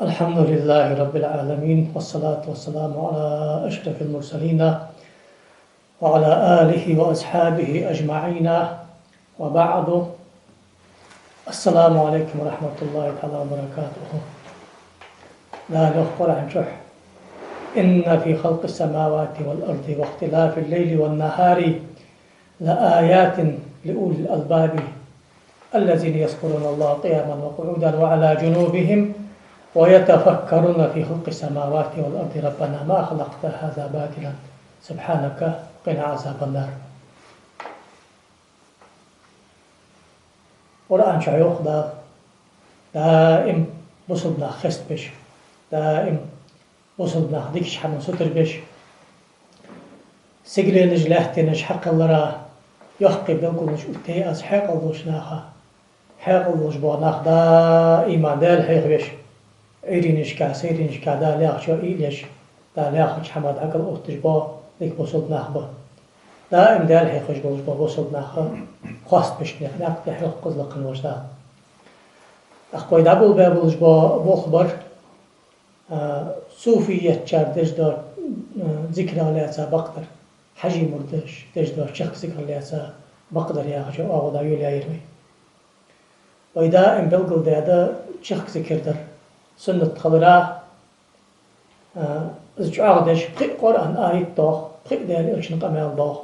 الحمد لله رب العالمين، والصلاة والسلام على أشرف المرسلين وعلى آله وأصحابه أجمعين، وبعد. السلام عليكم ورحمة الله تعالى وبركاته. لا نخبر عن شح إن في خلق السماوات والأرض واختلاف الليل والنهار لآيات لأولي الألباب الذين يذكرون الله قياما وقعودا وعلى جنوبهم ويتفكرون في خلق السماوات والأرض ربنا ما خلقت هذا باطلا سبحانك قنا عذاب النار. قرآن شيوخ دائم بصدنا خست بش، دائم بصدنا ديكش حمن ستر بش، سجل نجلحت نج حق الله يحقي بلكم نج أتي أز حق الله ناخا حق الله بوناخ دائما دال حيخ بش إيرينش كاسيرينش كادا لاخ شو إيليش دا لاخ حمد عقل أوتش با ديك بصد ناخبه دائم دال حيخش بوش با بصد ناخه خواست بشنيخ ناقت حيخ قزلق الوجدا أخوي دابل بابلش با بخبر صوفية شاردش دار ذكر عليها بقدر حجي مردش دش دار شخ ذكر عليها بقدر يا خشو أغدا يولي يرمي وإذا إن بلغل دادا شخ ذكر در سنة خضراء أغدش بخي قرآن آية طاخ بخي دال إلشن قمال ضاخ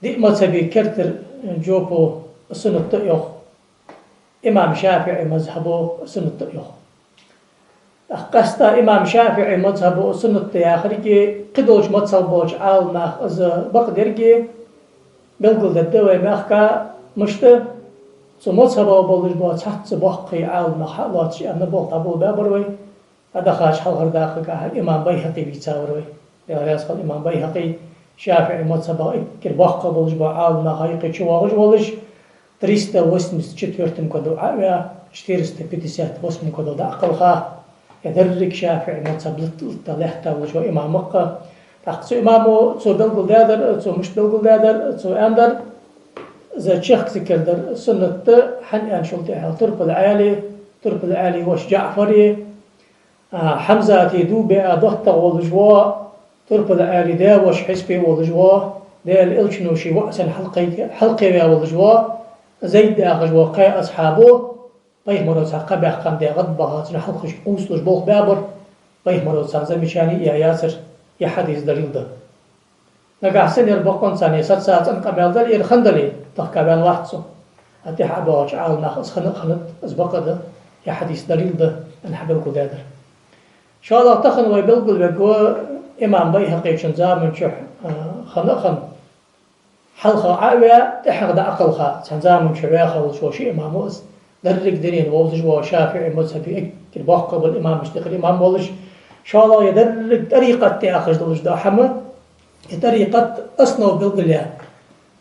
دي مذهبي كرتر جوبو سنة تأيوخ إمام شافعي مذهبه سنة تأيوخ قستا إمام شافعي مذهبه سنة تأيوخ قدوش مذهبوش عالماخ أز بقدرجي بلغل دادوي ماخكا مشت سو مذهبه بولش بوات حتى بحقي عالماخ حالاتش أنا بوغ تابول بابروي هذا خاش حلقر داخل كاها إمام بيهقي بيتاوروي لغاية قال إمام بيهقي شافعي مذهبه إكر بحقا بولش بو عالماخ هايقي شواغش بولش 384 كدو عاوية 458 كدو دا أقلها يدرك شافعي مذهب لطلحتا بولش إمام مقا تحقسو إمامو سو بلغل دادر سو مش بلغل دادر سو أندر إذا شيخ ذكر در سنة حن أنشلتها ترب العالي وش جعفري حمزة تيدو بأضغط والجوا ترب العالي دا وش حسبي والجوا دا الإلشنوشي وأسن حلقي والجوا زيد أخجوا قاء أصحابه بيه مروز قبع قام دا غضبها سن حلقش قوسلوش بوخ بابر بيه مروز زمشاني يا ياسر يا حديث دليل ده نقع سنير بقون ثانية 6 ساعات قبل ذلك الخندلي تحكبان واحدسو أتي حباش عال ناخذ خنت أسبق ده يا حديث دليل ده نحبل قدادر إن شاء الله تخن ويبلغ بقوا إمام بيهقي شنزام من شح خن حلقة عاوية تحقد أقلها شنزام من شريخة وشوشي إمام وز درك درين ووزج وشافعي مذهبي كرباق قبل إمام مشتغل إمام ولش إن شاء الله يدرك طريقة تأخذ دلش ده حمد طريقة أصنو بالقليا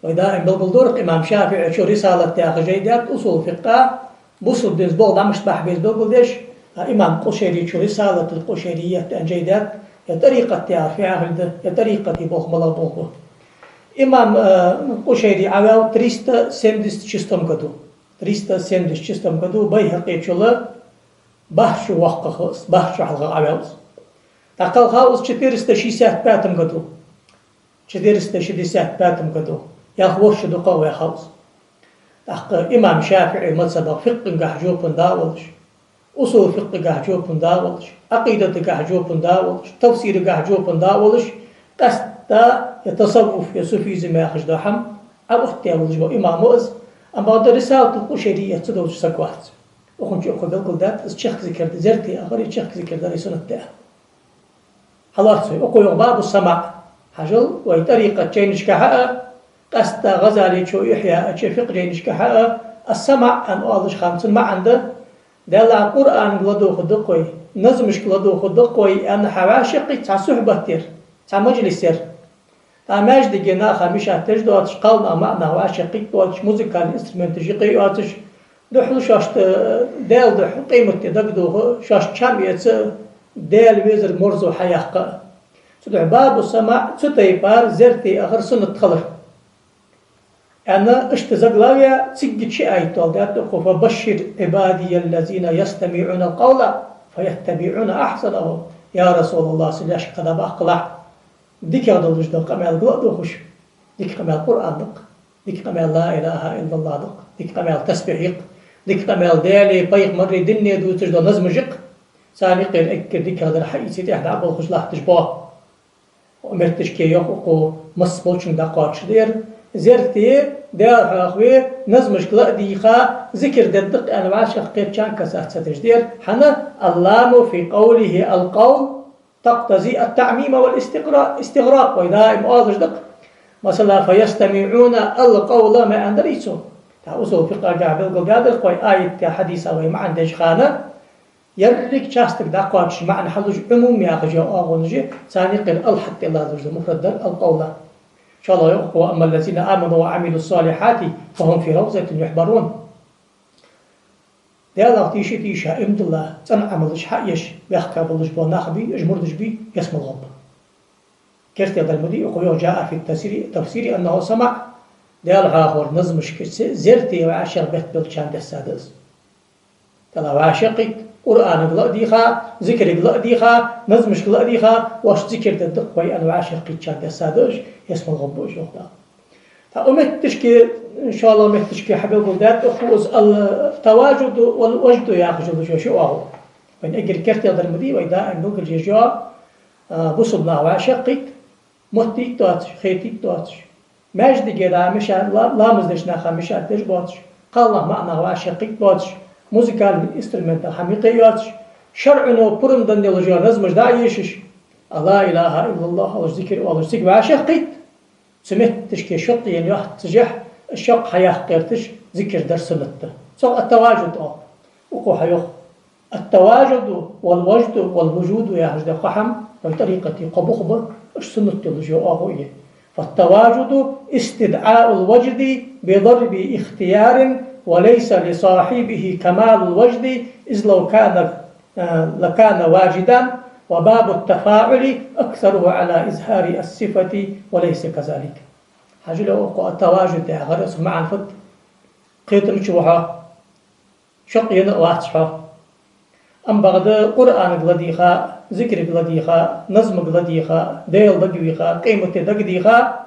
وإذا بالقل دورق إمام شافعي شو رسالة تأخذ جيدات أصول فقه بوصل دينز بول دامش بحبيز بالقلدش إمام قشيري شو رسالة القشيرية جيدات طريقة تأخذ طريقة بوخ ملا بوخ إمام قشيري عواو 376 كدو 376 كدو بيهقي شلا بحش وقت خاص بحش حلقة عواوز تقل خاوز 465 كدو 465 كدو ياخوش دقة ويخوز إمام شافعي مذهب فقه قحجوب داولش أصول فقه قحجوب داولش عقيدة قحجوب داولش تفسير قحجوب داولش قصدا يتصوف يسوفيزم ياخش دحم أو اختيارولش بو إمام مؤز أما هذا رسالة القشيرية تدوش سكوات وخنش أخو بالقل دات الشيخ ذكر زرتي أخر الشيخ ذكر داري سنة تاه حلارت سوي أقول باب السمع حجل وطريقة جينش كحاء قصد غزالي شو يحيى أشفق جينش كحاء السمع أن أولش خامسون ما عنده دلع قرآن قلدو خدقوي نظمش قلدو خدقوي أن حواشقي تع صحبة تير تع مجلس تير تع ماجد جنا خميشة تجدو أتش قلنا معنا واشقي واتش موسيقى الانسترومنت جيقي واتش دحل شاشت دال دحل قيمة تدقدو شاشت شامية دال ويزر مرزو حياقة سدع باب السماع ستيبار زرتي آخر سنة خلر أنا اشتزقلاويا تسجد شيء آية طالدات فبشر عبادي الذين يستمعون القول فيتبعون أحسنه. يا رسول الله سلاش قد أقلع ديك هذا الوجد قمال قلق خوش ديك قمال قرآن دق ديك قمال لا إله إلا الله دق ديك قمال تسبيح ديك قمال دالي بيق مري دنيا دو تجد نظم جق ثاني قيل أكر ديك هذا الحقيقي تحت عبال خوش لا تجباه ومرتش كي يقو مصبوشن دقات دير زرتي دار حاخوي نظمش قلق ديخا ذكر ددق أنواع شقيب كان كسات ستجدير حنا اللام في قوله القول تقتضي التعميم والاستغراق وإذا مؤاذج دق مثلا فيستمعون القول ما أندريسو تعوزوا في قاعدة بالقادر قوي آية حديث أو ما عندش خانة يرك شاستك دقاتش معنى حلوج عمومي أخجي أغنجي ثاني قل الحق الله ذو مفرد القول إن شاء الله يقوى أما الذين آمنوا وعملوا الصالحات فهم في روضة يحبرون ده الله تيشا إمد الله تنع عملش حقيش بيحكى بلش بوناخبي اجمردش بي يسم الغب كرت يدى المدي يقول جاء في التفسير أنه سمع ده الغاخور نظمش زرتي وعاشر بيت بلشان ده السادس تلا وعاشقك قرآن قلق ديخا ذكر قلق ديخا نظمش قلق ديخا واش ذكر ددق وي أن وعاشقك شان ده السادس يسم الغب وجوه فأمتشكي إن شاء الله متشكي حبيب الدات أخوز التواجد والوجد يأخذ جو شو أهو وإن أجر كرت يضر مدي وإذا أنوك الجيجا بصبنا وعشقك مهتيك تواتش خيتيك تواتش ماجد جدا مشان لا مزدشنا خمشة تجباتش قال الله معنا وعشقك تواتش موسيقال إنسترومنت حميقي يواتش شرعنا برم دن يلجا نزمش دا يشش لا إله إلا الله والذكر والذكر وعشقك سمعت تشكي شط يعني واحد تجح الشق حياه قيرتش ذكر درس سنته سو التواجد وقو حيوخ التواجد والوجد والوجود يا هجد قحم بطريقة قبخبر اش سنته لجو اهوية فالتواجد استدعاء الوجد بضرب اختيار وليس لصاحبه كمال الوجد إذ لو كان لكان واجدا وباب التفاعل أكثره على إظهار الصفة وليس كذلك حاجة لو التواجد يا غرس مع الفت قيت مشوها شقينا واتشها أم بعد قرآن قلديها ذكر قلديها نظم قلديها ديل دقيقة قيمة دقيقة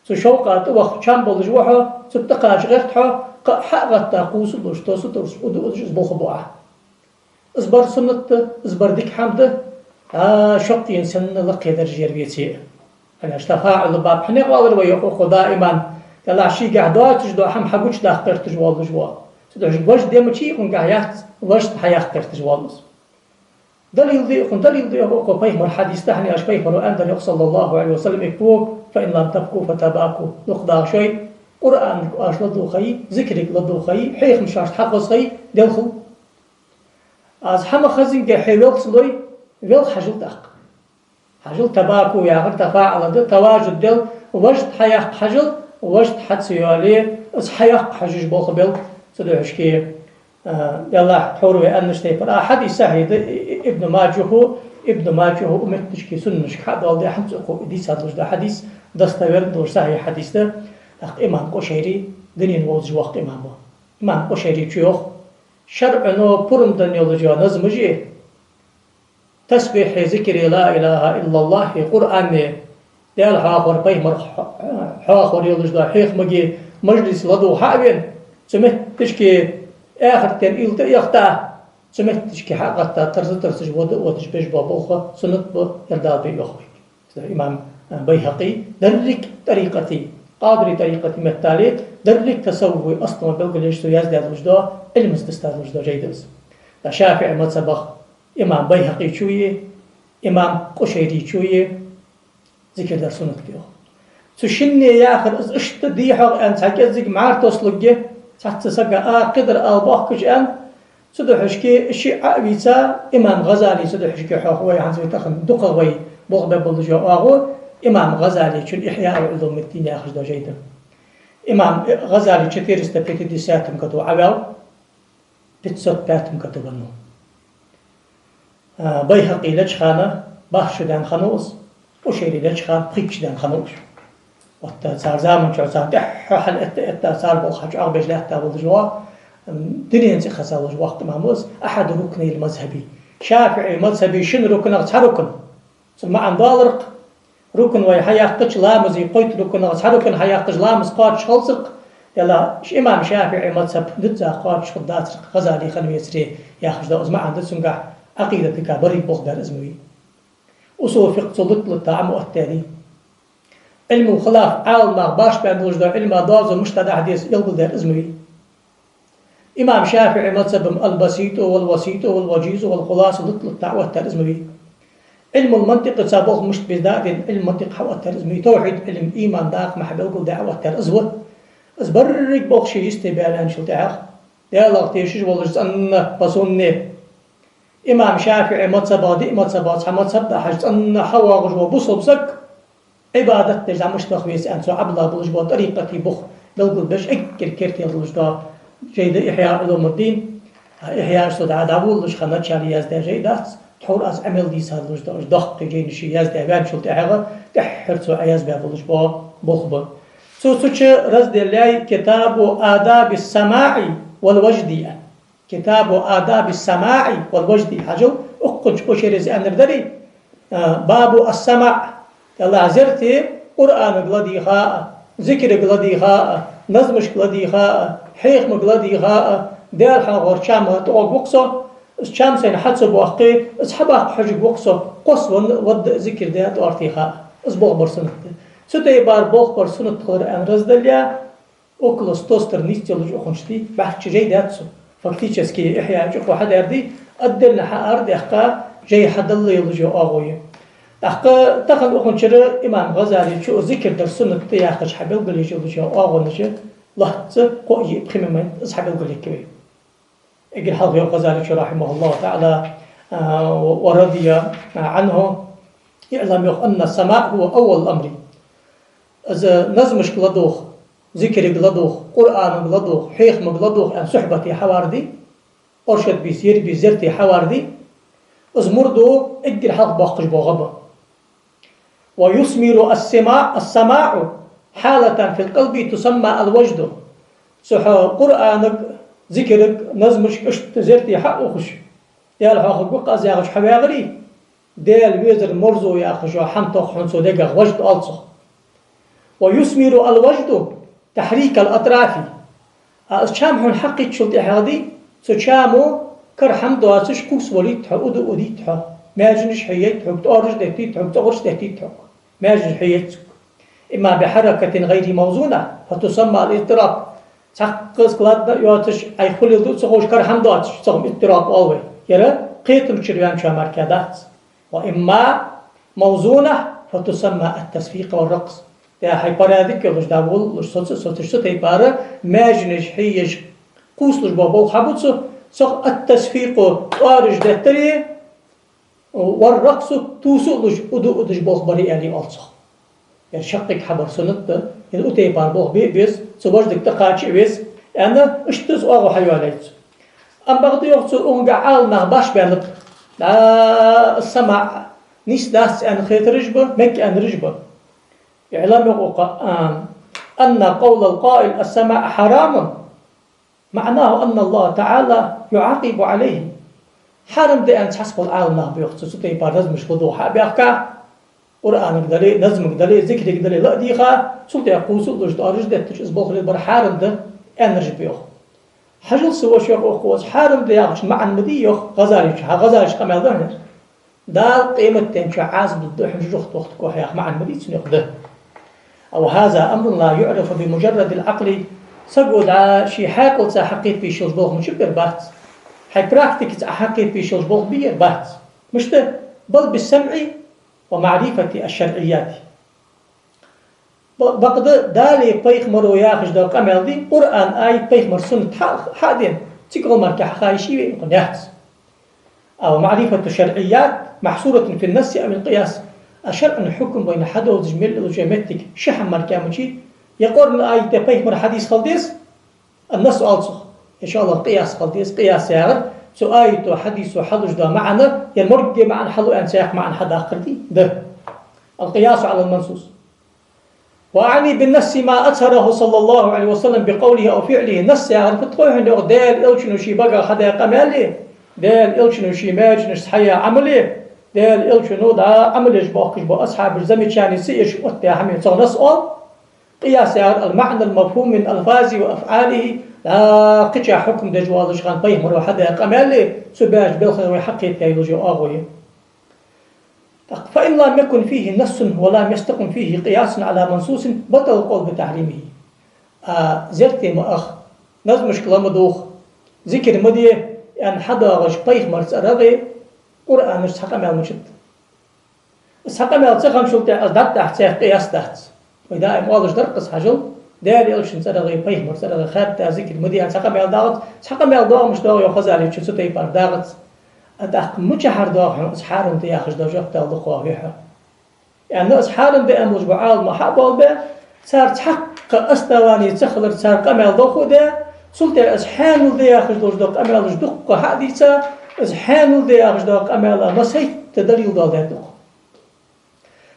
سشوقات وقت شامبل جوها ستقاش غيرتها حقت تقوس دوشتوس ترس ودوش بوخبوعة أصبر سنة أصبر ديك حمد شقين سنة لقي درجير بيتي أنا اشتفاعل باب حنيق والر ويقول دائما تلا شي قاعدات تجدو حم حقوش داخل تجوال جوا تدعش وجه ديما شي يكون قاعدات وجه حياة تجوال دليل ذي يقول بيهمر حديث تحني أش بيهمر أن صلى الله عليه وسلم يكفوك فإن لم تبكوا فتباكوا لقضاء شيء قرآن أش لدو خي ذكرك لدو خي حيخ مشاش حفظ خي دلخل از حما خزين كحيوك سلوي ويل حجل داق حجل تباكو يا غير تفاعل ده تواجد دل وجد حياق حجل وجد حد سيالي اس حياق حجج بوخبل سدوش كي يلا حورو أنش تيفر أحد يسهيد ابن ماجه أمتش كي سنش حد والدي حمزقو دي سادلوش ده حديث دستور دور صحيح حديث ده إمام قشيري دنين ووزج وقت إمام قشيري تشيوخ شرعنو برم دنيو لجوا نظمجي تسبيح ذكر لا إله إلا الله قرآن ديال حاخور بيمر حاخور يلجدا حيخ مجي مجلس لدو حابين سمعت تشكي آخر تن إلتا يختا سمعت تشكي حقتا ترسج وتشبيش بابوخة سنت يرداد بيوخوك إمام بيهقي درك طريقتي قادري طريقتي مثالي درك تسوي أصلا بلغليش سيازداد وجدا علم استستاد وجدا جيدز شافعي متصبخ إمام بيهقي شوية إمام قشيري شوية ذكر در سنت كيو سوشني يا آخر از اشت ديحق أن تحكي معار توصلقه تحت سقا قدر الباقش أن سدحشكي الشيء عبيتا إمام غزالي سدحشكي حقوي عن زي تخن دقوي بغض بلجو آغو إمام غزالي شن إحياء علوم الدين يا أخذ جيدا إمام غزالي كثير استفيد دي ساتم كتو عباو بتسوت باتم كتو بنو بيهقي لجخانة باش دان خنوص وشيري لجخان بخيكش دان خنوش وقت صار زامن شو صار حل إتا صار بوخج أغبج له تابل جوا دنيا انت خسال وقت ماموس أحد ركني المذهبي شافعي مذهبي شن ركن ركن ثم عن ضالرق ركن ويحياقش لامزي قيت ركن ركن حياقش لامز قاتش خلصق يلا إمام شافعي مذهب دتزا قاتش خدات غزالي خلوي يسري ياخذ ده أزمع عند سنجح عقيدة كبري بغدار أزموي أصول فقه صلت للطعم والتالي علم وخلاف عالم باش بين وجد علم ضاز ومشتد حديث يلقل دار أزموي إمام شافعي مذهب البسيط والوسيط والوجيز والخلاص ضد للطعم والتالي علم المنطق سابق مش بذات علم المنطق حوى الترزمي توحيد علم إيمان داق محبه قل دعوة الترزوة أزبرك بوخشي يستبالان شو تعاق يلا تيشش والله أن بصنة إمام شافعي مذهب دي مذهب مذهب ده حجت أن حوا غجوة بصب سك عبادة تجزع مش تخويس أنسو عبلا بلجبا طريقتي بخ بلقل بش أكل كرتي بلجبا جيد إحياء علوم الدين إحياء صدع داول لش خنات شالي يزدى جيدات تحول از عمل دي صار لوجد دق جين شيء يزدى بان شلت حاجة تحرص عياز بابلش با بخبر سوتش رزد الله كتاب آداب السماع والوجد كتاب آداب السماع والوجد حاجو أقنش بشرز أندري باب السماع الله زرتي قرآن قلديها ذكر قلديها نظمش قلديها حيخ قلديها دار حاغر شامه توق وقصه شامسين حتسب واقي اصحابك حجب وقصه قص ود ذكر ده ارتيها اسبوع برسنت ستي بار بوخ برسنت خور ان رزدليا اوكلوس توستر نيستيلج اخنشتي بعد جاي داتسو فاكتيشسكي احياء جو حدا يردي ادلنا حارد احقا جاي حد الله يلجو اغوي احقا تاخذ اخنشر امام غزالي شو ذكر در سنه تياخش حبل قال يجو اغونش لحظه قوي بخمم اصحاب القليكوي اجل حظ الغزالي رحمه الله تعالى ورضي عنه يعلم أن السماع هو أول الأمر إذا نظمش قلدوخ ذكر قلدوخ قرآن قلدوخ حيخ قلدوخ أن صحبتي حواردي أرشد بيسير بزرتي حواردي إذا مردو اجل حظ باقش بغبا ويثمر السماع حالة في القلب تسمى الوجد سحو قرآنك ذكرك نظمش اشت زرتي حق وخش يا الحق بقى زاغش حواغري ديال ويزر مرزو يا خشو حمتخ حنسو دقا وجد ألصخ ويثمر الوجد تحريك الأطراف شامحون حقي تشلت إحادي سشامو كر حمد واسش كوس وليد تحو أدو أدي تحو ما جنش حيات تحو بتأرج دهتي تحو بتأرج دهتي تحو ما جنش حيات إما بحركة غير موزونة فتسمى الاضطراب تحقق قلادنا يواتش أي خلي الدو سخوش كر حمداتش سخم اضطراب أولوي يرى قيتم شريان شو مركادات وإما موزونة فتسمى التصفيق والرقص يا حي برادك لش داول لش صوتش تيبارة ماجنش حيش قوس لش بابو حبوتسو سخ التصفيق وارج دهتري والرقص توسو لش أدو أدش بوخ بري ألي ألصخ يعني شقك حبر سنت يعني أتيبار بوخ بيس سواجدك تقاتش بيس أنا اشتز أغو حيوانيت أم بغضي يغسو أنقع عالنا باش بيانب لا السمع نيس داس أن خيط رجبة مك أن رجبة إعلام أن قول القائل السمع حرام معناه أن الله تعالى يعاقب عليه حرم دي أن تحسب العالم بيغسو ستي بارز مش خضوحة بيحكا قرآن قدري نظم قدري ذكر قدري لا ديخا سلطة يقول سلطة جدارج ده تش إسبوخ للبر حارم ده أنرج بيوخ حجل سوى شيخ أخوص حارم ده يغش مع المدي يوخ غزاليش قمال ظهر دال قيمة تنشع عاز بالدوح جرخت وقتك وحياخ مع المدي سنيق ده أو هذا أمر لا يعرف بمجرد العقل سقود شي حاكل ساحقيت بي شلجبوخ من شبير بات حي براكتيك ساحقيت بي شلجبوخ بير بات مش ده بل بالسمع ومعرفة الشرعيات بقد دالي بيخمر وياخش دو كامل دي قرآن آي بيخمر سنة حادين تقول مركا حخايشي ويقول يحس أو معرفة الشرعيات محصورة في النص أو القياس الشرع الحكم بين حد وزجمل وجمتك شحن مركا مجي يقول آي بيخمر حديث خلديس النص ألصخ إن شاء الله قياس خلديس قياس ياغر سو آية حديث وحدث ده معنا يمرق معنا حلو أن سيح معنا حد آخر دي ده القياس على المنصوص وأعني بالنص ما أظهره صلى الله عليه وسلم بقوله أو فعله نص يعرف تقوله إنه دال أوشنو شي بقى حدا قمالي دال إلشنو شي ماجنش صحيح عملي دال إلشنو دا عملش باقش با أصحاب الزمي كان يسيش وقتها حمي نسأل قياس المعنى المفهوم من ألفاظه وأفعاله لا قجع حكم دجوال شغان بيهم روحدا قمالي سباج بالخير وحقي تايلوجي آغوي فإن لم يكن فيه نص ولم يستقم فيه قياس على منصوص بطل القول بتحريمه زرتي ما أخ نظم مشكلة مدوخ ذكر مدية أن حدا غش بيخ مرس أرغي قرآن مش سحق مال مشت سحق مال سخم شلتي أصدق تحت قياس تحت وإذا أموالش درقص حجل داري ألشن سرغي بيخ مرس أرغي خاب ذكر مدية أن سحق مال داغت سحق مال داغ مش داغ يأخذ عليه شو ستي بار داغت أدق مجحر داغ أسحارن دي أخش داجه تالله قاويها يعني أسحارن دي أموج بعال محابل به صار تحق أستواني تخلر صار قمال داخو ده سلطة أسحان دي أخش داج قمال دق حديثة أسحان دي أخش داج قمال مسيت تدريل داغ دق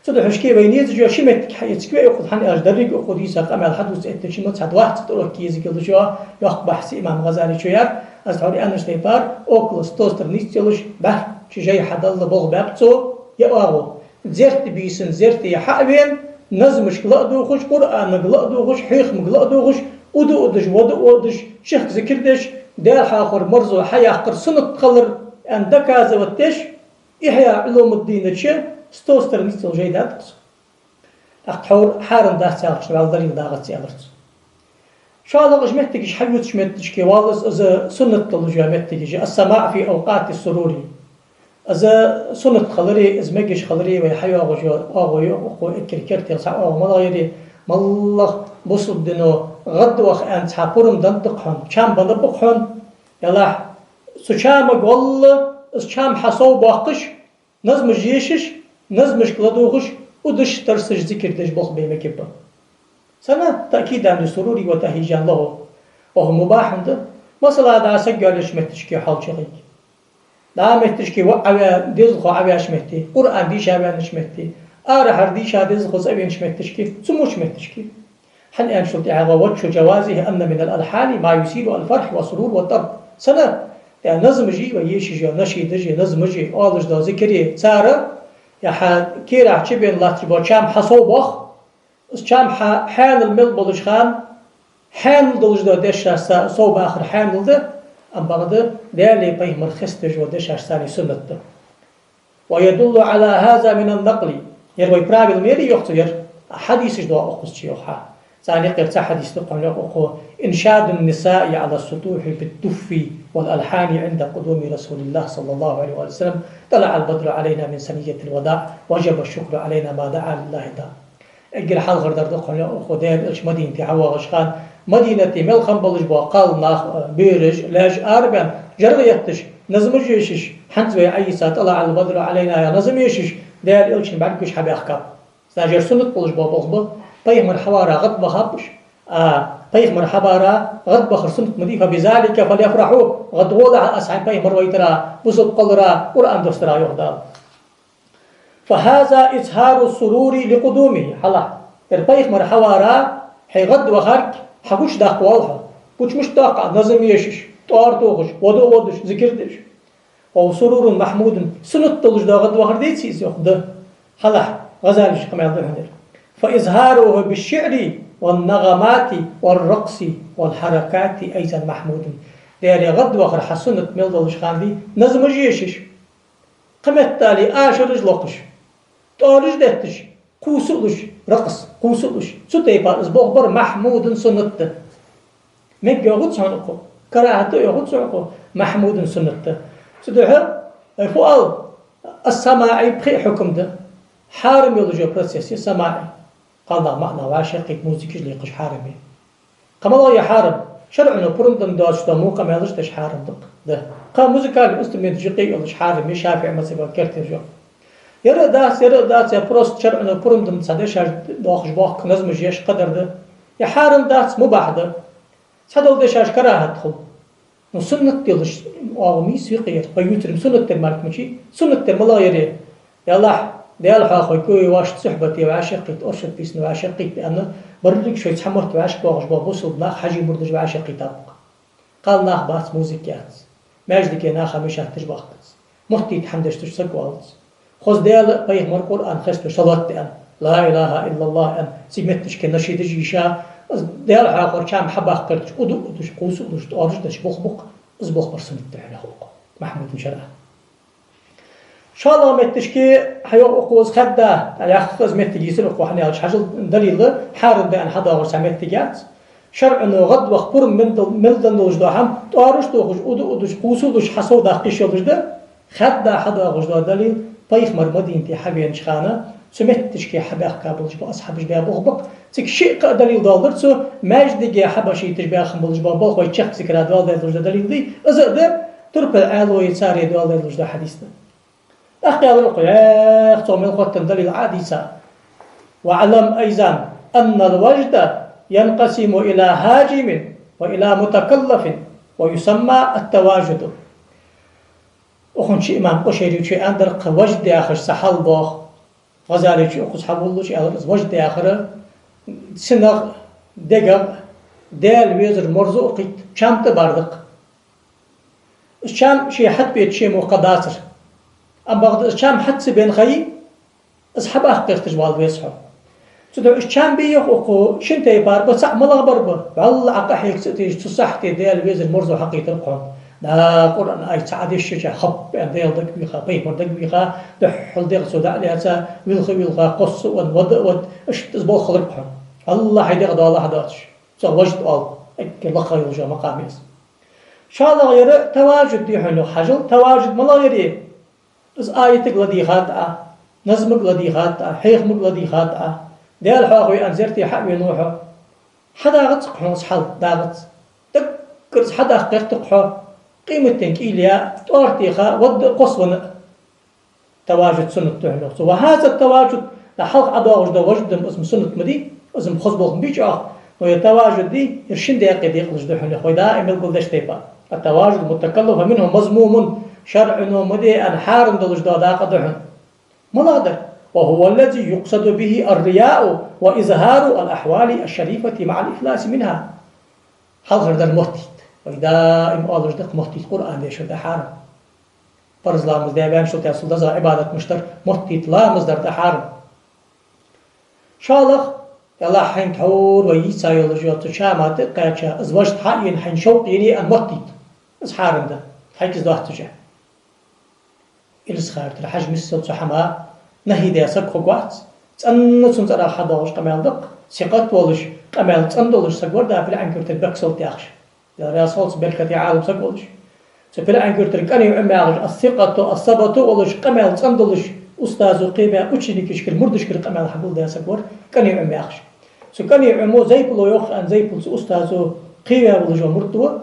سود حشكي بينيز جو شمت حيتك يأخذ حن أجدريك أخذ يساق أمال حدوث إتشمت سعد واحد تروح كيزي كل شو يأخذ بحث إمام غزالي شوية أزعري أنا شتيبار أوكلس توستر نيستيلش بح شجاي حد الله بغ بابتو يأغو زرت بيسن زرت يحقبين نظمش لقدو خش قرآن مقلقدو خش حيخ مقلقدو خش ودو أدش ودو أدش شيخ ذكردش دال حاخر مرزو حياخر سنة خلر أن دكازة وتش إحياء علوم الدين الشيء ستوستر نيستيل جاي داتقص أختحور حارم دات سالخش والدرين داغت سالخش شاء الله متكش حيوتش متكش كي والله إذا سنة طلجة متكش السماع في أوقات السرور إذا سنة خلري إذا مجش خلري ويحيوا أغوي أخو إكركرت يصع أغو ملايري مالله بصد دنو غد وخ أنت حقورم دنتقهم كم بنبقهم يلا سشام والله كم حصو باقش نظم جيشش نظمش كلادوغش ودش ترسج ذكر دش بخ بيمكبه سنة تأكيد عن سروري وتهيجان له وهو مباح عنده مثلا دا سجلش متشكي حال شغيك دا متشكي وعوى دزخو عوى شمتي قرآن ديش عوى نشمتي آرحر ديش دزخو زبين شمتشكي سموش متشكي حن أنشلت على وجه جوازه أن من الألحان ما يثير الفرح والسرور والطرب سنة نظم جي ويشي نشيد جي نظم جي آلش دا ذكري سارة يا حد كيرا تشبين لا تبغى كم حصوبخ كم حان المل بلش خان حان دلش دا دش صوب آخر حان ده أم بعد دالي بيه مرخستج ودش ثاني سنة ويدل على هذا من النقل يروي براب الميري يختير حديث جدا أخص شيوخها ثاني قرت حديث تقول أخو إنشاد النساء على السطوح بالدف والألحان عند قدوم رسول الله صلى الله عليه وسلم طلع البدر علينا من سنية الوداع وجب الشكر علينا ما دعا لله دا اجل حال غردر دقل أخو دير إلش مدينة عواغش خان مدينة ملخم بلش بوقال ناخ بيرج لاج آربان جريتش نظم جيشش حنتوي عيسى طلع البدر علينا يا نظم يشش دير إلش بعد كش حبي أحكام سنجر سنة بلش بوقال طيب مرحبا غد بخابش طيب مرحبا غد بخر سنة مديفة بذلك فليفرحوا غد وضع أسعين طيب مرويترا بزب قلرا قرآن دوسترا يغدال فهذا إظهار السرور لقدومه حلا طيب مرحبا حي غد وخرك حقوش داق والها بوش مش داق نظم يشش طار توغش ودو ودش ذكردش أو سرور محمود سنة طلش دا غد وخر دي تسيز يخده حلا غزالش كما يضرهن فإظهاره بالشعر والنغمات والرقص والحركات أيضا محمود دير غد وخر حسنة ملدلش خاندي نظم جيشش قمت تالي آشرج لقش طارج دهتش قوسلش رقص قوسلش ستيبا إزبوغ بر محمود سنة مك يغد سعنقو كراهته يغد سعنقو محمود سنة سدوها فؤال السماعي بخي حكم ده حارم يلجو بروسيسي سماعي قالنا معنى وعشقي موسيقى اللي قش حارمي قملا يا حارم شرعنا برندن داش دمو قم يلش تش حارم دق ده قام موسيقى الاستمنت جقي يلش حارمي شافع مثلا كرت جو يرى داس يا بروست شرعنا برندن صدش داخش باق نظم جيش قدر ده يا حارم داس مباح ده صدل دشاش كراهه تدخل سنة يلش أغمي سيقير فيوترم سنة المالك مشي سنة الملا يري يلا ديال حاخوي كوي واش صحبتي وعاشقي أرشد بيسن وعاشقي بأنه بردك شوي تحمرت وعاشق واغش بابوصل ناخ حاجي بردج وعاشقي تابق قال ناخ باس موزيكيات ماجد كنا خميشة تجبخ محتي تحمدش تشتك والز خذ ديال بيغ مرقول أن خستو صلوات أن لا إله إلا الله أن سيمتش كنشيد جيشا ديال حاقر كام حباخ قرش أدو أدوش قوس أدوش تأرش دش بخ بق أزبخ برسم التحنى خلق محمود مشرع إن شاء الله متشكي حيوق أقوز خدا يأخذ متجيسر أقوى حني على حاجة دليل حارب بأن حدا ورسم متجات شرع إنه غد وخبر من وجدهم تأرش توخش أدو أدوش قوس أدوش حصو داقيش يلجده خدا حدا وجده دليل بيخ مرمدين تي حبي نشخانه سمتش كي حبي أخكابلش بأصحابش بيا بخبق تك شيء دليل دالدر سو ماجد جي حبا شيء تشبه خمبلش بابا خوي تشخ سكرا دال دليل دي أزد تربل عالو يساري دال وجده حديثنا أخي هذا القول أختم من قوة دليل عادسة وعلم أيضا أن الوجد ينقسم إلى هاجم وإلى متكلف ويسمى التواجد أخن شيء إمام قشيري شيء أندر وجد آخر سحل باخ غزالي شيء أخذ حبولو شيء وجد آخر سنغ دقق دال ويزر مرزو قيت شام تباردق الشام شيء حد بيت شيء مقداسر أم بغض الشام حد سبين خي أصحاب أخير تجوال بيصحوا تدعو الشام بيخ أخو شنتي بار بس ملا بربه والله عقحيك تيج تصحتي دال ويزر مرزو حقيقة القرآن دا قرآن أي تعاد الشجع خب أن ديال دق بيخا بيمر دق بيخا دحل ديق سوداء لهذا ويلخا قص ود إيش تزبط خلقهم الله حيدق دا الله حداش سو وجد الله أكل لخا يلجا مقاميس شاء الله غير تواجد دي حنو حجل تواجد ملا غيري بس آيتك لدي خاطئة نظمك لدي خاطئة حيخمك لدي خاطئة ديال حاوي أنزرتي حقي نوحه حدا غتق حنص حل داغت تكرز حدا قيرتق قيمة تنكيليا تورتيخا ود قصونا تواجد سنة تحنو وهذا التواجد لحلق عدا وجد اسم سنة مدي اسم خصبوخ بيجا ويتواجد دي يرشن دي قديق لجد حنو خوي دائما يقول داش تيبا التواجد متكلف منه مضموم شرع مدي أنحار دلجد داق دحن مناظر وهو الذي يقصد به الرياء وإظهار الأحوال الشريفة مع الإخلاص منها حلق هذا المهتد ودائم الله جدك مهتد القرآن ليش هذا حارم فرض لا مزدى بيان شو تحصل ده عبادة مشتر مهتد لا مصدر ده حارم شالخ يلا حين تحور ويسا يلجوت شامات قياتشا ازواجت حقين حين شوق يلي المهتد از حارم ده حيكز ده احتجاه إلس خارت الحجم السلسة حما نهي ده سقف قوات تأنت سنزر حداش قمال دق سقط ولش قمال تأندلش سقور ده في العنكر تبكسل تأخش ده رسول بركة عالم سقولش في العنكر تركني أمالش الثقة الثبت ولش قمال تأندلش أستاذ قيمة أتشني كشكل مردش كر قمال حبول ده سقور كني أمالش سكني عمو زي بلو يخ أن زي بلس أستاذ قيمة ولش مرتوى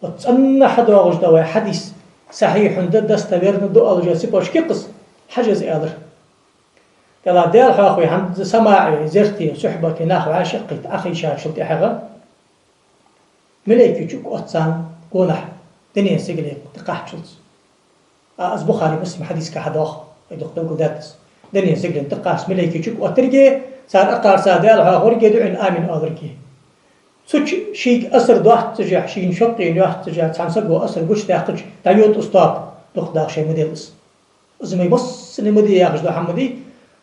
وتأن حداش ده حديث صحيح دستبير ندو ألجا سيبوش كيقص حجز أدر يلا ديال حاخوي عند سماعي زرتي صحبتي ناخو عاشقت أخي شاشلتي حاجة ملايكي تشوك أتسان قونح دنيا سيقلي تقاح شلتس أز بخاري مسلم حديث كحداخ يدوخ دنقل داتس دنيا سيقلي تقاش ملايكي تشوك وترجي صار أقار ساديال حاخوري جدوعين آمن أدركي سوتش شيء أسر دوحت تجاه شيء شقين دوحت تجاه تعنسقوا أسر قش تأخذ تيوت أستاذ تأخذ شيء مدلس إذا ما يبص المدي يأخذ ده حمدي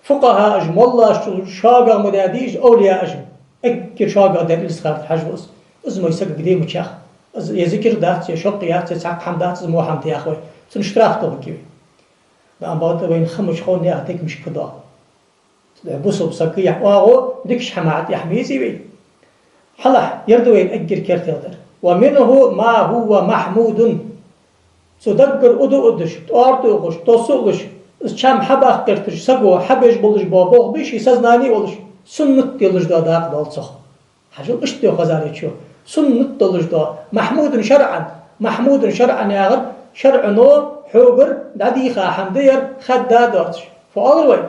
فقهاء أجم والله شاقة مداديج أولياء أجم أكثر شاقة ده الإسخار الحجوز إذا ما يسقى قديم وشاخ يذكر دات شقيات تسعق حمدات إذا ما حمد يا أخوي سنشتراك توكيوي لأن بعد بين خمس خون يعطيك مش كذا بصوا بسقيح واغو دكش حمات يحميزي بي حلح يردوين أجر كرتيلدر ومنه ما هو محمود سدقر أدو أدش تارتو غش تصوغش شام حباخ كرتش سقو حبش بولش بابوغ بيش يسازناني ولش سنة يلش دا داق دالصخ حاجل اشتيو غزالي شو سنة يلش دا محمود شرعا ياغر شرع نو حوبر داديخا حمدير خدا داتش فأولوي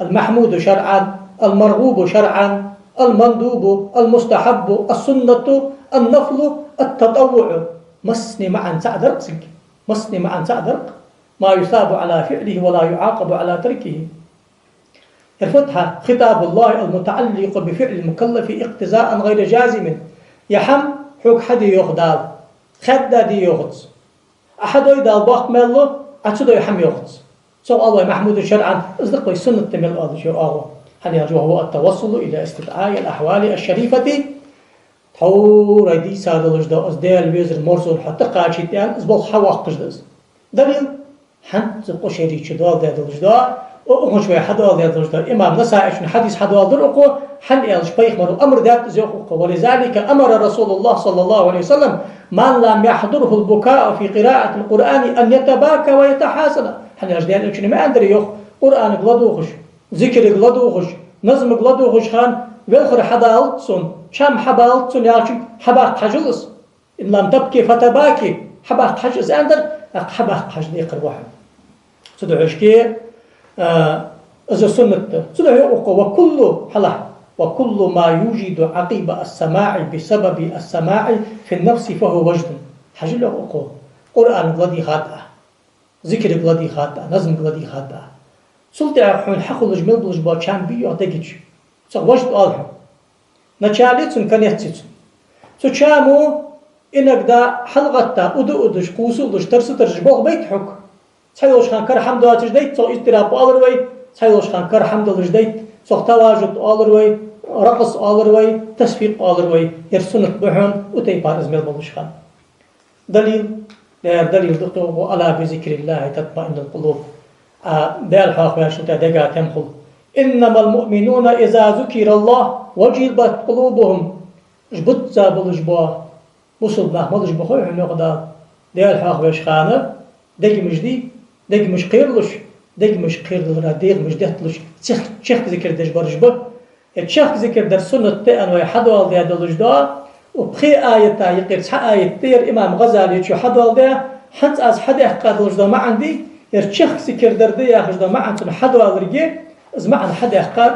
المحمود شرعا المرغوب شرعا المندوب المستحب السنة النفل التطوع مسني معا سأدرق مسني معا سأدرق ما يثاب على فعله ولا يعاقب على تركه الفتحة خطاب الله المتعلق بفعل المكلف اقتزاء غير جازم يحم حق حد يخدال خد دي يوخص أحد يدا الباق ملو أتسدو يحم يوخص سو الله محمود شرعا أصدق سنة تمل الله شو أغو هل يرجو هو التوصل إلى استدعاء الأحوال الشريفة تور أيدي سادلج دا أصدال وزر مرسول حتى قاشيتان أزبال حواق قجدز دليل حنت قشري شدال دادلج دا وأخن شوية حدال دادلج دا إمام نسائش من حديث حدال درقو حن إلش بيخمر أمر ذات زيوخ ولذلك أمر رسول الله صلى الله عليه وسلم من لم يحضره البكاء في قراءة القرآن أن يتباكى ويتحاسن حن أجدال إلشني ما أندري يوخ قرآن قلدوخش ذكر قلدوخش نظم قلدوخش خان والخر حدالتسون شام حبالتسون يالشن حباق حجلس إن لم تبكي فتباكي حباق حجز أندر حباق حجز يقر واحد سدعوشكي إذا سنة سدعوه وكل حلا وكل ما يوجد عقيب السماع بسبب السماع في النفس فهو وجد حجل أقوى قرآن قلدي خاطئة ذكر قلدي خاطئة نظم قلدي خاطئة سلطة حين حقل جميل بلجبا كان بيو أعتقد وجد آلهم نشاليتسون كان يحتسون سوشامو إنك دا حلقتا أدش قوسولش ترسترج بوغ بيت حك سايلوش خان كر حمد واتش ديت سو استراب آلروي سايلوش خان كر حمد واتش ديت سو تواجد آلروي رقص آلروي تسفيق آلروي يرسونت بحون وتي بارز ميل بلوش خان دليل دقو ألا بذكر الله تطمئن القلوب دال حاق واشتا دقا تمخل إنما المؤمنون إذا ذكر الله وجلبت قلوبهم جبت زابل جبا بصل نحمل جبا خوي حنو قدا ديال حاق واشخانة دق مجدي دق مش قيرلش دق مش قيرل را ديغ مش دهتلش تشيخ ذكر دج برجبا تشيخ ذكر در سنة تأن ويحدوال ديال دلجدا وبخي آية يقير تح آية تير إمام غزالي تشو حدوال ديال حنت أز حد إحقاد دلجدا ما عندي يرتشيخ ذكر در ديال خجدا ما عندي حدوال رجي إذ معنا حد إحقاد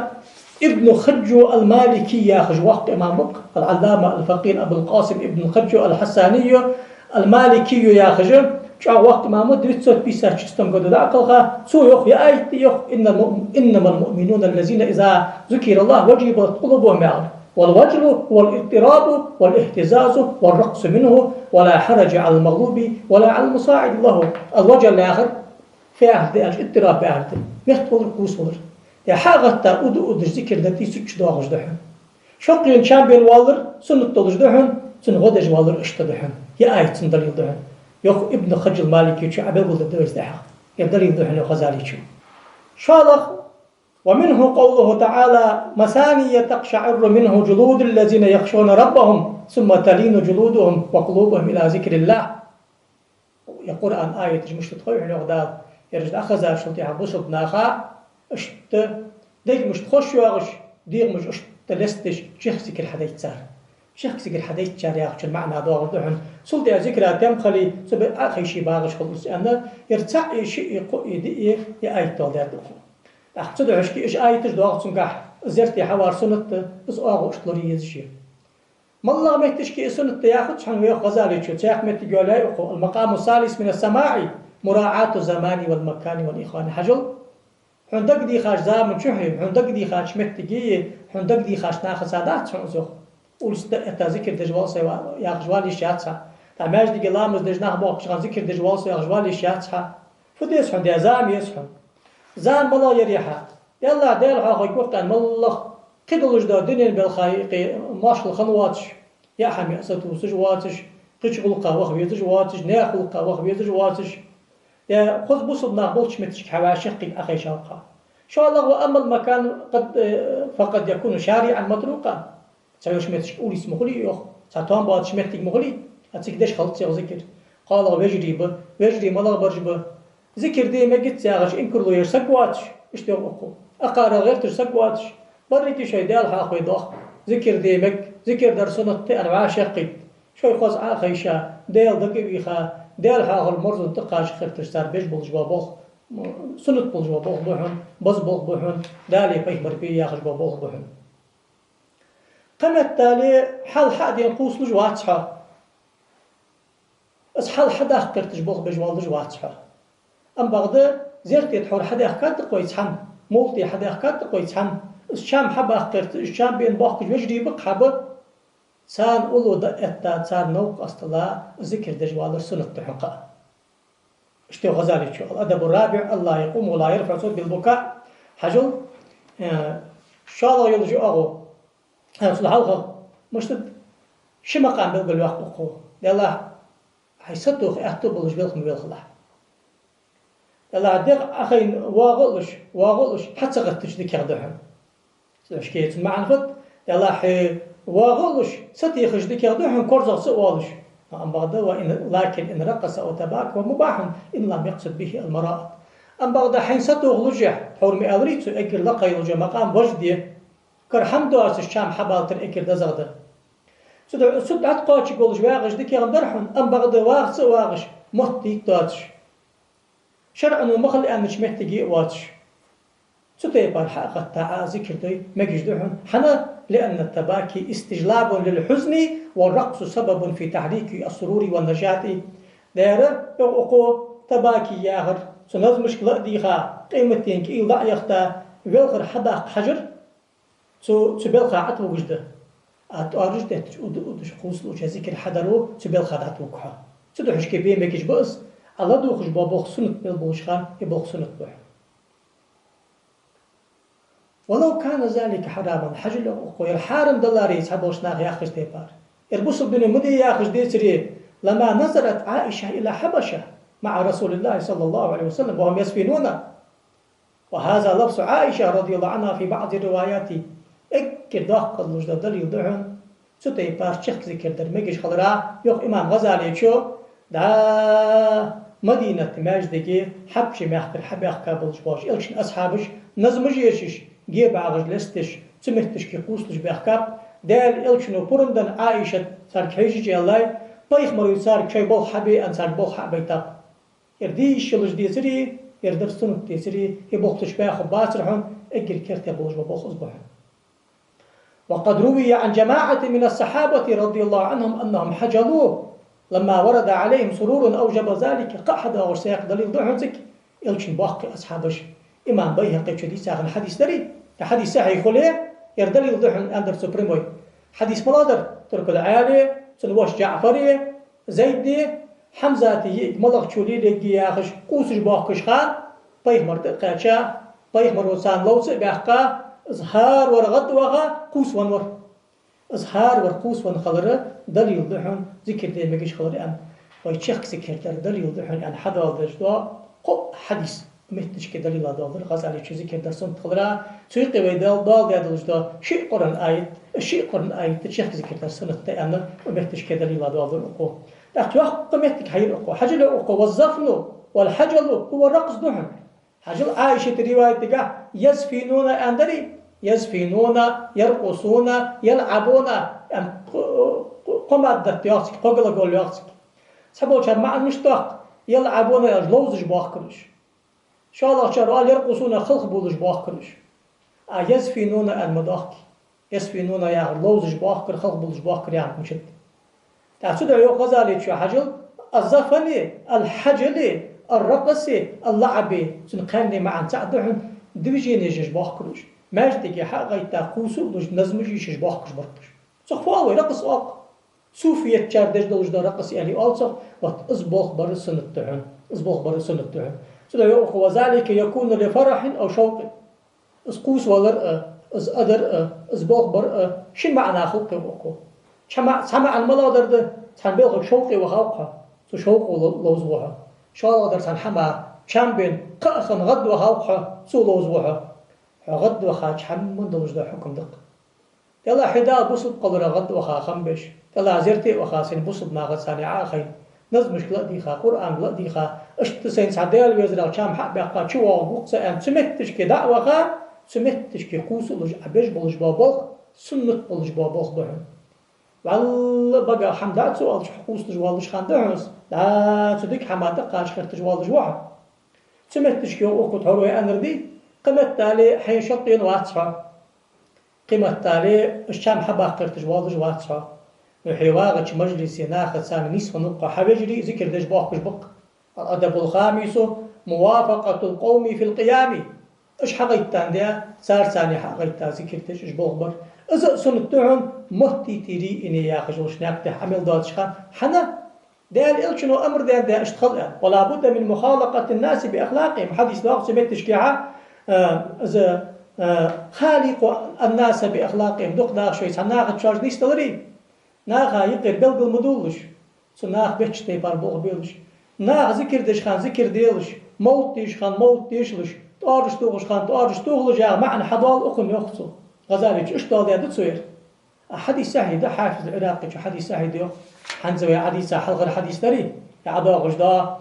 ابن خجو المالكي ياخذ وقت إمامك العلامة الفقيه أبو القاسم ابن خجو الحساني المالكي ياخذ شو وقت إمامه دريت بيسا شستم قد دعقلها سو يخ يا أيت يخ إنما المؤمنون الذين إذا ذكر الله وجبت قلوبهم يعني والوجل والاضطراب والاهتزاز والرقص منه ولا حرج على المغلوب ولا على المصاعد له الوجل الآخر في عهد الاضطراب بعهد يختول الكوس ولر يا حاغتا أدش ذكر التي سوتش دواغش دحن شقين شامبين والر سنة دولش دحن سن غدج والر اشتدحن يا آيت سن دليل دحن يخ ابن خجل مالكي شو عبد الله دوز دحن يا دليل دحن وخزالي شو ومنه قوله تعالى مثاني تقشعر منه جلود الذين يخشون ربهم ثم تلين جلودهم وقلوبهم إلى ذكر الله يقول عن آية مش تتخيل عن غداد يرجع أخذ شلتها بصب ناخا اشت ديك مش تخش واغش ديك مش اشت لستش شخص كل حدا يتسار شخص كل حدا يتسار يا أخي المعنى هذا واضح سلطة ذكرى تم خلي سب أخي شيء باغش خلص أنا يرتع شيء يقيد يا آية تولد أحسد عشكي إيش آية تجدوا سنكح زرتي حوار سنة بس أغوش تلوري يزشي ما الله ما يتشكي سنة ياخد شان ويا غزالي شو تاخ متي جولاي المقام الثالث من السماع مراعاة الزمان والمكان والإخوان حجل حندق دي خاش زامن شحيب حندق دي خاش متجيه حندق دي خاش ناخذ سادات شو زخ ولست ذكر دجوال سوا يا جوالي شاتها تماج دي لامز دجناه بوق شان ذكر دجوال سوا جوالي شاتها فديس حد زام يسحن زام بلا يريحه يلا ديل حق وقت ان الله قدلج دا دنيا بالخايق ماش الخنواتش يا حمي اسطو سجواتش قش غلقه وخبيتش واتش ناخلقه وخبيتش واتش يا خذ بصب ناقولش متشك حواشق أخي شوقها شو الله وأما المكان فقد يكون شارعا مطروقا سيوش متشك أولي اسمه لي يوخ ساتوان بعد شمتك مغلي أتسكدش خلط يا ذكر قال ويجري ملا برجب ذكر دي ما قلت ساغش إنكر له يرسك واتش إيش أقول أقارا غير ترسك واتش بريتي شوي دال حاقي ضخ ذكر دي مك ذكر درسنا أنا عاشقي شوي خذ أخي شا ديل دقي خا ديال حاغ المرض تقاش خير تشتار بيش بولج بابوخ سنة بولج بابوخ بوحن بز بوخ بوحن دالي بيش بربي ياخش بابوخ بوحن قمة تالي حال حد ينقوص لج واتحا اس حال حد اخكر تجبوخ بجوال لج واتحا ام بغدا زيرتي تحور حد اخكر تقوي تحن مولتي حد اخكر تقوي تحن اس شام حب اخكر الشام بين باخ وجدي بق حب سان أولو دقتا سان نوق أصطلا ذكر دجوال سنة تحقا اشتو غزالي شو الأدب الرابع الله يقوم ولا يرفع صوت بالبكاء حجل شاء الله يلجو أغو صلح الغل مشتد شما قام بالوقت أقو الله حيصدق أحتو بلج بالخم بالخلاح الله دق أخين واغلش حتى غتش ذيك يغدهم شكيت معن غد الله حي واغلش ستي خش ذيك يغدهم كورزا سوالش أم بغدا وإن لكن إن رقص أو تباك ومباح إن لم يقصد به المرأة أم بغدا حين ستوغلجح حرمي أوريتو أكر لقى يلجا مقام وجدي كر حمدو أس الشام حبالتر أكر دزغدا سد عتقاتش قولش واغش ذيك يغدرهم أم بغدا واغس واغش مهتي تاتش شرعا ومخل أنش محتاجي واتش ستيبار حقا ذكر دوي مجدوحن حنا لأن التباكي استجلاب للحزن والرقص سبب في تحريك السرور والنجاة دائرة يوقو تباكي ياغر سنظ مشكلة ديخا قيمتين كي لا يختا ويلغر حدا حجر تبلغا عطو وجده أتوارج ده تش خوصلو ذكر حدرو تبلغا عطو كحا تدوحش كبير مكيش بأس الله دوخش بابوخ سنة بالبوشخان يبوخ سنة بوح ولو كان ذلك حراما حجل أقوى الحارم دلاري سحبوش ناخ ياخش ديبار البصر بن مدي ياخش ديسري لما نظرت عائشة إلى حبشة مع رسول الله صلى الله عليه وسلم وهم يسفنون وهذا لفظ عائشة رضي الله عنها في بعض الروايات اكر داق اللجدة دليل دهن ستيبار شخص ذكر درمجش خضراء يوخ إمام غزالي شو دا مدينة ماجدكي حبش ماخر حبي أخكابلش باش إلشن أصحابش نظمج يشش جيب عغج لستش تمهتش كي قوسلش بأخكاب دال إلشنو برندن عائشة صار كيجي جالاي بايخ مريو صار كي بول حبي أن صار بول حبي تاب يردي الشلش ديسري يردر سنة ديسري يبوختش باخو باسرحن اجر كرت يبولش ببوخ أصبحن وقد روي عن جماعة من الصحابة رضي الله عنهم أنهم حجلوه لما ورد عليهم سرور أوجب ذلك قحدا وسياق دليل ضحنتك إلشن باقي أصحابش إمام بيهقي شدي ساغن حديث دري حديث صحيح خليه يردليل ضحن أندر سوبريموي حديث ملادر ترك العالي سنواش جعفري زيدي حمزاتي ملغ شولي لقي ياخش قوسش باقش خان بيه مرد قاتشا بيه مروسان لوس بيحقا إظهار ورغد وغا قوس ونور إظهار ورقوس ونخلره دليل ضحن ذكر دي مجيش خلره أن ويشيخ ذكر دليل ضحن أن حدا دجوا حديث مهتش كدليل دالر غزالي شو ذكر درسون خلره سويقي ويدال دال دجوا شيء قرن آية تشيخ ذكر درسون أن مهتش كدليل دالر أقو أختوخ قمتك حير أقو حجل أقو والزفن والحجل هو الرقص ضحن حجل عائشة رواية تقع يزفنون أندري يزفنون يرقصون يلعبون قمت دتياسك قبل قول ياسك سبوا شر مع المشتاق يلعبون يجلوزش باخكرش شاء الله شر يرقصون خلق بولش باخكرش يزفنون المداخك يزفنون يجلوزش باخكر خلق بولش باخكر يعني مشت تعسد يو غزالي شو حجل الزفن الحجل الرقص اللعب سنقني معا تعدهم دبيجين يجش باخكرش ماجدك حق يتاقوسو دوش نزمجي يشش باخكش بركش صخفاوي رقص واق صوفية تشاردش دوش دا رقص يعني ألصق وقت إزبوخ بر السنة تحن إزبوخ بر السنة تحن سيدا يوخ وذلك يكون لفرح أو شوق إزقوس ولر إز أدر إزبوخ بر شن معنى خلقه وقو سمع الملادر ده تنبيخ شوقي وخوقها سو شوق لوزوها شاء الله در تنحمى شامبين قأخن غد وخوقها سو لوزوها غد وخاج حمد دوش ده حكم دق يلا حدا بصب قدر غد وخا خمبش يلا زرتي وخاسين بصب ناغد ثاني عاخي نظمش لا ديخا قرآن لا ديخا اشتسين سعدال ويزرال شام حق بقى شو وقت أن سمتش كدا وخا سمتش كي قوس لج عبش بلج بابخ سنة بلج بابخ بحن والله بقى حمدات سؤال شو قوس تجوالش خاندهنس لا تديك حمادة قاش خير تجوالش واحد سمتش كي وقت حروي أنردي قيمة تالي حين شطين واتسع قيمة تالي الشام حباق قرتج واضج واتسع وحواغة مجلس ناخذ سامي نصف نقطة حبجري ذكر دجباق بجبق الأدب الخامس موافقة القوم في القيام إيش حقيقتان ده صار ثاني حقيقتان ذكرتش إيش بخبر إذا سنتهم مهتي تري إني يا خجوش ناقته حمل داتش خان حنا ده الإلشنو أمر ده اشتغل ولا بد من مخالقة الناس بأخلاقهم حديث لاق سمعت تشكيعة إذا خالق الناس بأخلاقهم دق داخ شوي سناخ تشارج نيستلري ناخا يقر بلغ المدولش سناخ بيتش تيبار بوغ بيلش ناخ ذكر دش خان ذكر ديلش موت ديش خان موت ديشلش تارش توغش خان تارش توغلش يا معنى حضال أخن يخصو غزالي اشتغل ده تصوير حديث سهي ده حافظ العراقي حديث سهي ده حنزوي حديث حلقة الحديث تري يعضا غجدا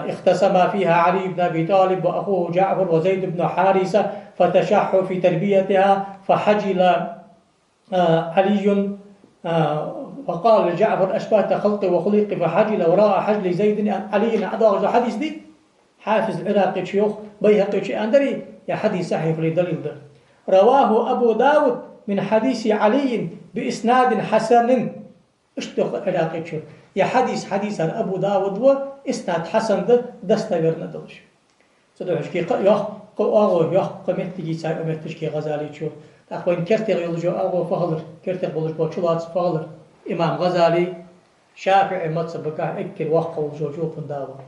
اختصم فيها علي بن أبي طالب وأخوه جعفر وزيد بن حارثة فتشحوا في تربيتها فحجل علي وقال لجعفر أشبهت خلقي وخلقي فحجل وراء حجل زيد علي عضا غجدا حديث دي حافظ العراقي شيوخ بيهقي شيء أندري يا حديث صحيح لدليل ده رواه أبو داود من حديث علي بإسناد حسن اشتغل العراقي شو يا حديث أبو داود وإسناد حسن ده دستور ندلش صدقش كي يا أغو يا قمت تجي ساي أمتش كي غزالي شو أخوين كرتير يلجو أغو فهلر كرتير بولش بوشلات فهلر إمام غزالي شافعي متصبكه اكل وقع وجوجو بنداور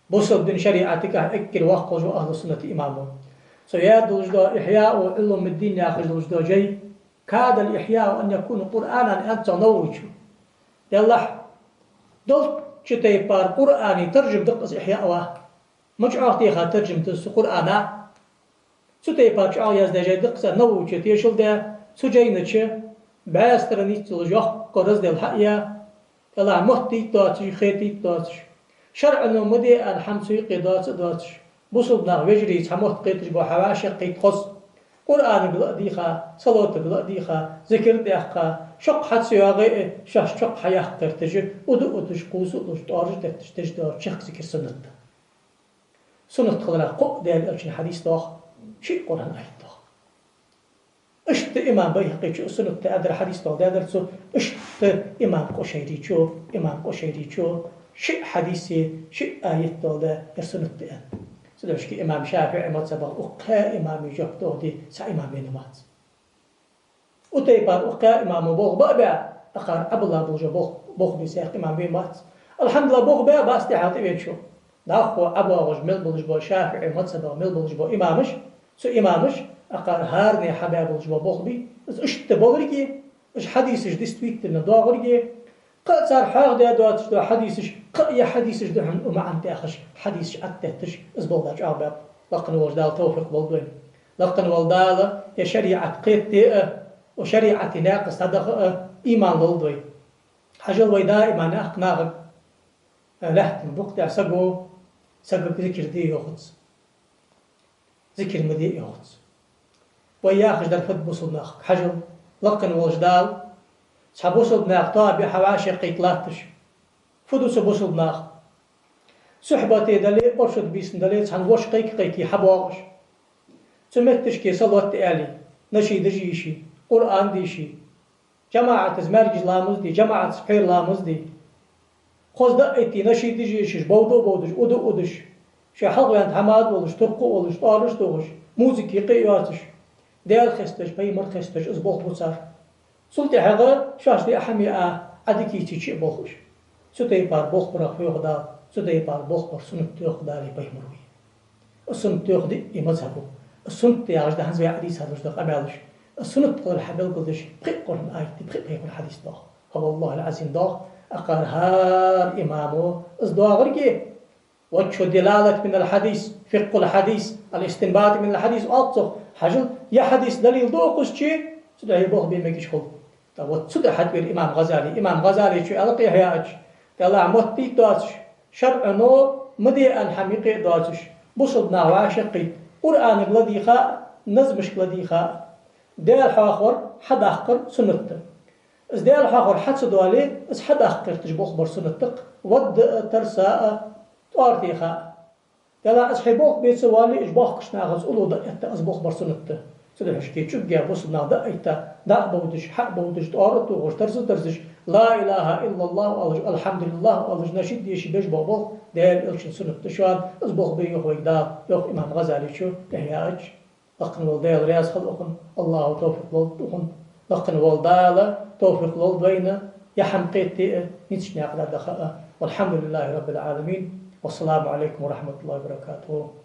بوصل دين شريعتك اكل وقع وجو أهل السنة إمامه سياد وجدوا إحياء علم الدين ياخذ وجدوا جاي كاد الإحياء أن يكون قرآنا أنت نوجه يلا دول شتى بار قرآني ترجم دقس إحياء واه مش عاطيها ترجم تس قرآنا شتى بار شعار يزد جاي دقس نوجه تيشل ده سجينة باسترني تلجح قرز ده الحقيقة يلا مهتي داتش خيتي داتش شرع مدي الحمسي قداتش داتش بوصلنا وجري سموت قيتش بو حواشي قيت خص قرآن بلاديخا صلاة بلاديخا ذكر ديخا شق حد سياغي شق حياة ترتجي ودو ودش قوس ودش تارج ترتج دار شق ذكر سنة خلنا قق ديال الألشين حديث داخ شيء قرآن آيات داخ اشت إمام بيهقي شو سنة تأدر حديث داخ دادر سو اشت إمام قشيري شو شيء حديثي شيء آيات داخ يسنة تأدر سدوش كي إمام شافعي ما تسبق أقا إمام يجبته دي سا إمام نماز وتيبار أقا إمام بوغ بقى أقار أبلا بوجه بوغ بيسيخ إمام بيمات الحمد لله بوغ بقى باستحاط إبين شو داخو أبو غج مل بلج بو شافعي ما تسبق مل بلج بو إمامش سو إمامش أقار هارني حبا بلج بو بي إش تبغرقي إش حديثش ديستويت ندوغرقي قد صار حاغ ده دواتش دو حديثش يا حديثش ده عن وما عن تأخش حديثش أتتش إزبال ده عباب لقن وجدال توفيق بالدين لقن والدال يا شريعة قيت وشريعة ناقص هذا إيمان بالدين حاجة ويدا إيمان أقناغ لحتم بقطع سقو ذكر دي يوخذ ذكر مدي يوخذ وياخش در فد بوصلناخ حاجة لقن وجدال سبوصل ناخ طابي حواشي قيتلاتش فدوس بوصل ناخ صحبتي دلي أرشد بيسن دلي سان وش قيكي حبواغش سمتش كي صلوات آلي نشي دجيشي قرآن ديشي جماعة زمارج لامز دي جماعة سحير لامز دي خوز دقيتي نشي دجيشش بودش أودش شي حلقو يانت حماد ولش ترقو ولش طارش توغش موزيكي قيواتش ديال خستش بيمر خستش ازبوخ بوصار سلطي حقا شاش دي أحمي عدكي تيجي بوخش سوتي بار بوخ برا في غدا سوتي بار بوخ بر سنت تيخ داري بيمروي السنت تيخ دي مذهبه السنت يعرج ده هنزوي حديث هذا ده قبلش السنت قال حبل قدش بقي قرن آية بقي الحديث ده هو الله العظيم ده أقار هار إمامه إصدوا غرقي وجه دلالة من الحديث فقه الحديث الاستنباط من الحديث أطلق حاجة يا حديث دليل دوقش شيء سوده يبوخ بيمكش خل وتصدق حد الإمام غزالي شو ألقي حياتش تلا موتي داتش شرع نو مدي الحميقي داتش بصدنا واشقي قرآن الذيخا نزمش الذيخا ديال حاخر حد أحقر سنته إز ديال حاخر حد سدوالي إز حد أحقر تجبوخ بر سنتك ود ترساء طارتيخا تلا إز حيبوخ بيت سوالي إجبوخ كشناغز أولو دقيت إزبوخ بر سنته سدحش كي تشوف جاب وصلنا دقيتا دق بودش حق بودش تارت وغش ترسش La ilahe illallah alıcı, elhamdülillah alıcı neşid diye şi beş bol değer ölçün sınıfta şu an az bol bir yok vegda yok İmam Gazali şu ihyaç akın ol değer riyaz kıl okun Allahu tevfik ol okun akın ol dağla tevfik ol beyne ya hamqetti niçin ya kadar da velhamdülillahi rabbil alemin ve selamu aleyküm ve rahmetullahi ve berekatuhu.